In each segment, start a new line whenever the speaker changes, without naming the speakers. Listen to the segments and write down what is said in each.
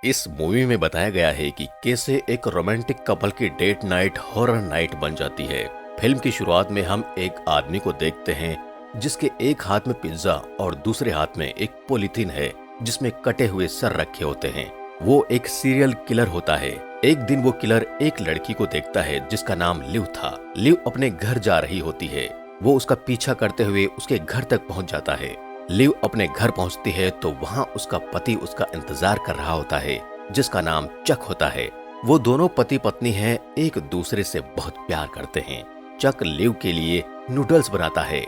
इस मूवी में बताया गया है कि कैसे एक रोमांटिक कपल की डेट नाइट हॉरर नाइट बन जाती है। फिल्म की शुरुआत में हम एक आदमी को देखते हैं जिसके एक हाथ में पिज्जा और दूसरे हाथ में एक पॉलीथीन है जिसमें कटे हुए सर रखे होते हैं। वो एक सीरियल किलर होता है। एक दिन वो किलर एक लड़की को देखता है जिसका नाम लिव था। लिव अपने घर जा रही होती है। वो उसका पीछा करते हुए उसके घर तक पहुंच जाता है। लिव अपने घर पहुंचती है तो वहां उसका पति उसका इंतजार कर रहा होता है जिसका नाम चक होता है। वो दोनों पति पत्नी हैं, एक दूसरे से बहुत प्यार करते हैं। चक लिव के लिए नूडल्स बनाता है।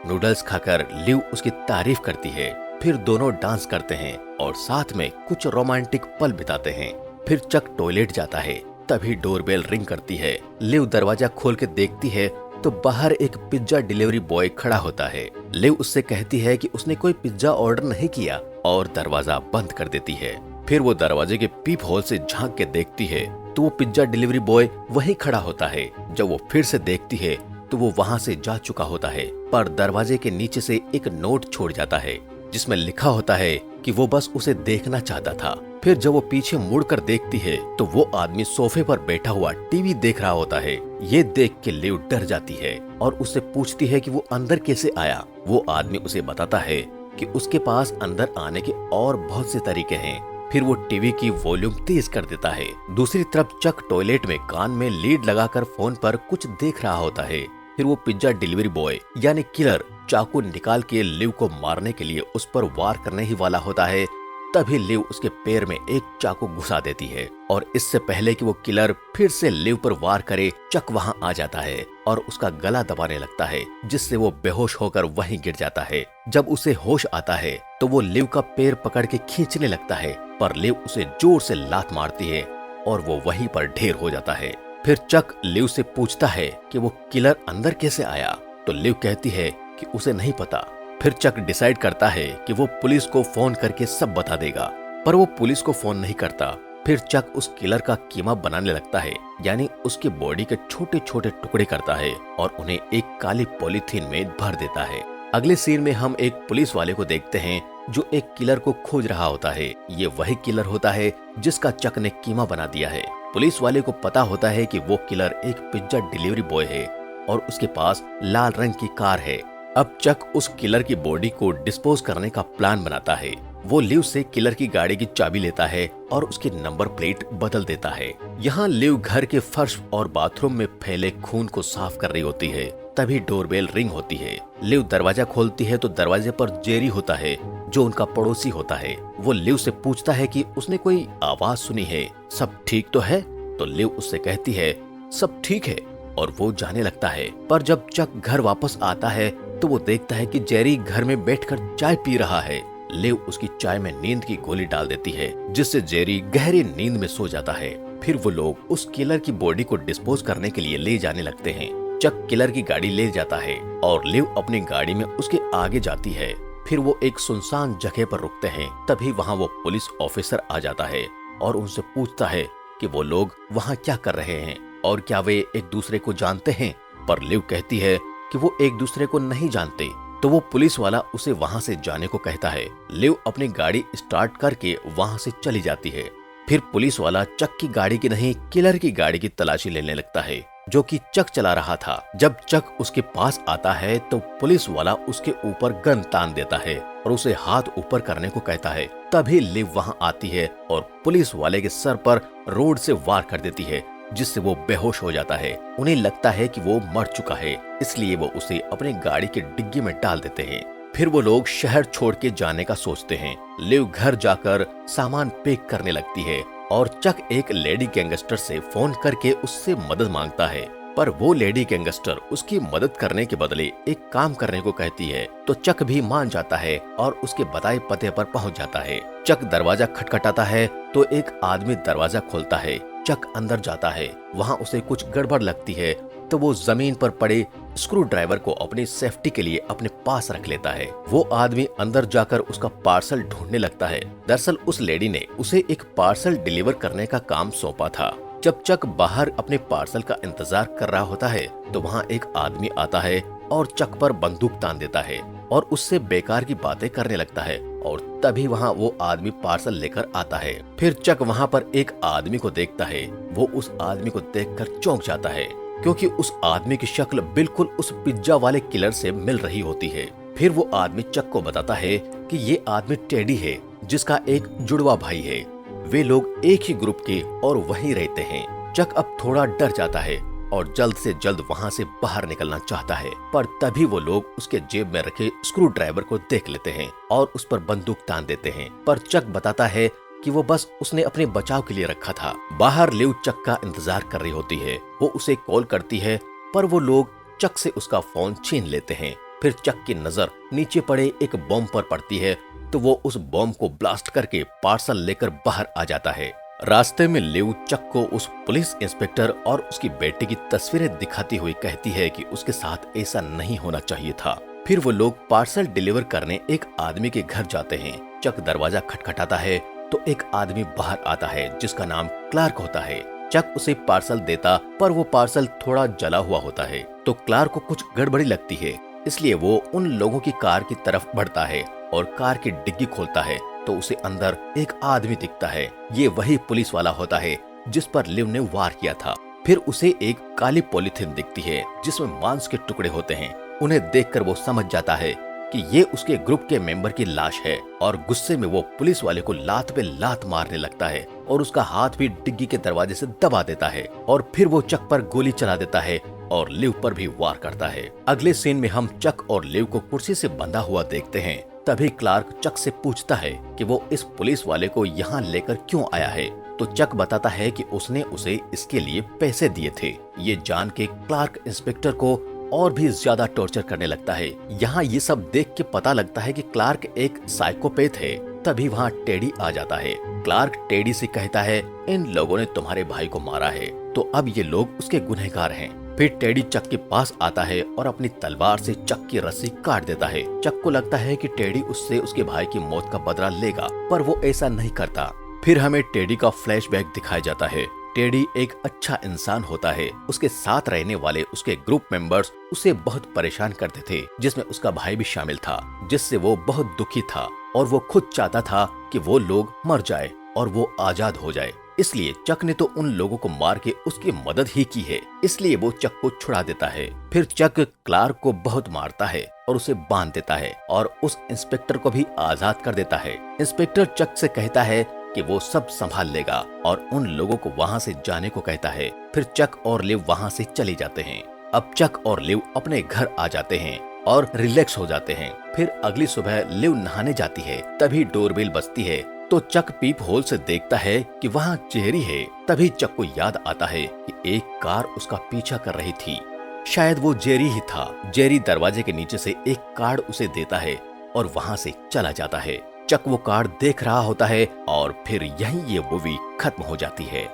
नूडल्स खाकर लिव उसकी तारीफ करती है। फिर दोनों डांस करते हैं और साथ में कुछ रोमांटिक पल बिताते हैं। फिर चक टॉयलेट जाता है। तभी डोरबेल रिंग करती है। लिव दरवाजा खोल के देखती है तो बाहर एक पिज्जा डिलीवरी बॉय खड़ा होता है। लिव उससे कहती है कि उसने कोई पिज्जा ऑर्डर नहीं किया और दरवाजा बंद कर देती है। फिर वो दरवाजे के पीप होल से झांक के देखती है तो वो पिज्जा डिलीवरी बॉय वहीं खड़ा होता है। जब वो फिर से देखती है तो वो वहां से जा चुका होता है, पर दरवाजे के नीचे से एक नोट छोड़ जाता है जिसमें लिखा होता है कि वो बस उसे देखना चाहता था। फिर जब वो पीछे मुड़कर देखती है तो वो आदमी सोफे पर बैठा हुआ टीवी देख रहा होता है। ये देख के लिव डर जाती है और उससे पूछती है कि वो अंदर कैसे आया। वो आदमी उसे बताता है कि उसके पास अंदर आने के और बहुत से तरीके हैं। फिर वो टीवी की वॉल्यूम तेज कर देता है। दूसरी तरफ चक टॉयलेट में कान में लीड लगाकर फोन पर कुछ देख रहा होता है। फिर वो पिज्जा डिलीवरी बॉय यानी किलर चाकू निकाल के लिव को मारने के लिए उस पर वार करने ही वाला होता है। तभी लिव उसके पैर में एक चाकू घुसा देती है और इससे पहले कि वो किलर फिर से लिव पर वार करे, चक वहां आ जाता है और उसका गला दबाने लगता है जिससे वो बेहोश होकर वहीं गिर जाता है। जब उसे होश आता है तो वो लिव का पैर पकड़ के खींचने लगता है, पर लिव उसे जोर से लात मारती है और वो वहीं पर ढेर हो जाता है। फिर चक लिव से पूछता है कि वो किलर अंदर कैसे आया, तो लिव कहती है कि उसे नहीं पता। फिर चक डिसाइड करता है कि वो पुलिस को फोन करके सब बता देगा, पर वो पुलिस को फोन नहीं करता। फिर चक उस किलर का कीमा बनाने लगता है, यानी उसकी बॉडी के छोटे छोटे टुकड़े करता है और उन्हें एक काली पॉलीथीन में भर देता है। अगले सीन में हम एक पुलिस वाले को देखते हैं जो एक किलर को खोज रहा होता है। ये वही किलर होता है जिसका चक ने कीमा बना दिया है। पुलिस वाले को पता होता है कि वो किलर एक पिज्जा डिलीवरी बॉय है और उसके पास लाल रंग की कार है। अब चक उस किलर की बॉडी को डिस्पोज करने का प्लान बनाता है। वो लिव से किलर की गाड़ी की चाबी लेता है और उसकी नंबर प्लेट बदल देता है। यहाँ लिव घर के फर्श और बाथरूम में फैले खून को साफ कर रही होती है। तभी डोरबेल रिंग होती है। लिव दरवाजा खोलती है तो दरवाजे पर जेरी होता है जो उनका पड़ोसी होता है। वो लिव से पूछता है कि उसने कोई आवाज सुनी है, सब ठीक तो है? तो लिव उससे कहती है सब ठीक है और वो जाने लगता है। पर जब चक घर वापस आता है तो वो देखता है कि जेरी घर में बैठकर चाय पी रहा है। लिव उसकी चाय में नींद की गोली डाल देती है जिससे जेरी गहरी नींद में सो जाता है। फिर वो लोग उस किलर की बॉडी को डिस्पोज करने के लिए ले जाने लगते हैं। चक किलर की गाड़ी ले जाता है और लिव अपनी गाड़ी में उसके आगे जाती है। फिर वो एक सुनसान जगह पर रुकते हैं। तभी वहाँ वो पुलिस ऑफिसर आ जाता है और उनसे पूछता है कि वो लोग वहाँ क्या कर रहे हैं और क्या वे एक दूसरे को जानते हैं। पर लिव कहती है कि वो एक दूसरे को नहीं जानते। तो वो पुलिस वाला उसे वहाँ से जाने को कहता है। लिव अपनी गाड़ी स्टार्ट करके वहाँ से चली जाती है। फिर पुलिस वाला चक की गाड़ी की नहीं किलर की गाड़ी की तलाशी लेने लगता है जो कि चक चला रहा था। जब चक उसके पास आता है तो पुलिस वाला उसके ऊपर गन तान देता है और उसे हाथ ऊपर करने को कहता है। तभी लिव वहाँ आती है और पुलिस वाले के सर पर रोड से वार कर देती है जिससे वो बेहोश हो जाता है। उन्हें लगता है कि वो मर चुका है, इसलिए वो उसे अपनी गाड़ी के डिग्गी में डाल देते हैं। फिर वो लोग शहर छोड़ के जाने का सोचते हैं। लिव घर जाकर सामान पैक करने लगती है और चक एक लेडी गैंगस्टर से फोन करके उससे मदद मांगता है, पर वो लेडी गैंगस्टर उसकी मदद करने के बदले एक काम करने को कहती है। तो चक भी मान जाता है और उसके बताए पते पर पहुंच जाता है। चक दरवाजा खटखटाता है तो एक आदमी दरवाजा खोलता है। चक अंदर जाता है। वहाँ उसे कुछ गड़बड़ लगती है तो वो जमीन पर पड़े स्क्रू ड्राइवर को अपनी सेफ्टी के लिए अपने पास रख लेता है। वो आदमी अंदर जाकर उसका पार्सल ढूंढने लगता है। दरअसल उस लेडी ने उसे एक पार्सल डिलीवर करने का काम सौंपा था। जब चक बाहर अपने पार्सल का इंतजार कर रहा होता है तो वहाँ एक आदमी आता है और चक पर बंदूक तान देता है। और उससे बेकार की बातें करने लगता है और तभी वहाँ वो आदमी पार्सल लेकर आता है। फिर चक वहाँ पर एक आदमी को देखता है। वो उस आदमी को देखकर चौंक जाता है क्योंकि उस आदमी की शक्ल बिल्कुल उस पिज्जा वाले किलर से मिल रही होती है। फिर वो आदमी चक को बताता है कि ये आदमी टेडी है जिसका एक जुड़वा भाई है। वे लोग एक ही ग्रुप के और वहीं रहते हैं। चक अब थोड़ा डर जाता है और जल्द से जल्द वहां से बाहर निकलना चाहता है, पर तभी वो लोग उसके जेब में रखे स्क्रू ड्राइवर को देख लेते हैं और उस पर बंदूक तान देते हैं। पर चक बताता है कि वो बस उसने अपने बचाव के लिए रखा था। बाहर लिव चक का इंतजार कर रही होती है। वो उसे कॉल करती है पर वो लोग चक से उसका फोन छीन लेते हैं। फिर चक की नजर नीचे पड़े एक बॉम्ब पर पड़ती है तो वो उस बॉम्ब को ब्लास्ट करके पार्सल लेकर बाहर आ जाता है। रास्ते में लिव चक को उस पुलिस इंस्पेक्टर और उसकी बेटे की तस्वीरें दिखाती हुई कहती है कि उसके साथ ऐसा नहीं होना चाहिए था। फिर वो लोग पार्सल डिलीवर करने एक आदमी के घर जाते हैं। चक दरवाजा खटखटाता है तो एक आदमी बाहर आता है जिसका नाम क्लार्क होता है। चक उसे पार्सल देता पर वो पार्सल थोड़ा जला हुआ होता है तो क्लार्क को कुछ गड़बड़ी लगती है, इसलिए वो उन लोगों की कार की तरफ बढ़ता है और कार की डिग्गी खोलता है तो उसे अंदर एक आदमी दिखता है। ये वही पुलिस वाला होता है जिस पर लिव ने वार किया था। फिर उसे एक काली पॉलीथिन दिखती है जिसमें मांस के टुकड़े होते हैं। उन्हें देखकर वो समझ जाता है कि ये उसके ग्रुप के मेंबर की लाश है और गुस्से में वो पुलिस वाले को लात पे लात मारने लगता है और उसका हाथ भी डिग्गी के दरवाजे से दबा देता है और फिर वो चक पर गोली चला देता है और लिव पर भी वार करता है। अगले सीन में हम चक और लिव को कुर्सी से बंधा हुआ देखते हैं। तभी क्लार्क चक से पूछता है कि वो इस पुलिस वाले को यहाँ लेकर क्यों आया है तो चक बताता है कि उसने उसे इसके लिए पैसे दिए थे। ये जान के क्लार्क इंस्पेक्टर को और भी ज्यादा टॉर्चर करने लगता है। यहाँ ये सब देख के पता लगता है कि क्लार्क एक साइकोपैथ है। तभी वहाँ टेडी आ जाता है। क्लार्क टेडी से कहता है इन लोगों ने तुम्हारे भाई को मारा है तो अब ये लोग उसके गुनहगार हैं। फिर टेडी चक के पास आता है और अपनी तलवार से चक की रस्सी काट देता है। चक को लगता है कि टेडी उससे उसके भाई की मौत का बदला लेगा पर वो ऐसा नहीं करता। फिर हमें टेडी का फ्लैशबैक दिखाया जाता है। टेडी एक अच्छा इंसान होता है। उसके साथ रहने वाले उसके ग्रुप मेंबर्स उसे बहुत परेशान करते थे जिसमें उसका भाई भी शामिल था, जिससे वो बहुत दुखी था और वो खुद चाहता था कि वो लोग मर जाए और वो आजाद हो जाए। इसलिए चक ने तो उन लोगों को मार के उसकी मदद ही की है, इसलिए वो चक को छुड़ा देता है। फिर चक क्लार्क को बहुत मारता है और उसे बांध देता है और उस इंस्पेक्टर को भी आजाद कर देता है। इंस्पेक्टर चक से कहता है कि वो सब संभाल लेगा और उन लोगों को वहाँ से जाने को कहता है। फिर चक और लिव वहाँ से चले जाते हैं। अब चक और लिव अपने घर आ जाते हैं और रिलैक्स हो जाते हैं। फिर अगली सुबह लिव नहाने जाती है। तभी डोरबेल बजती है तो चक पीप होल से देखता है कि वहाँ जेरी है। तभी चक को याद आता है कि एक कार उसका पीछा कर रही थी, शायद वो जेरी ही था। जेरी दरवाजे के नीचे से एक कार्ड उसे देता है और वहाँ से चला जाता है। चक वो कार्ड देख रहा होता है और फिर यहीं ये मूवी खत्म हो जाती है।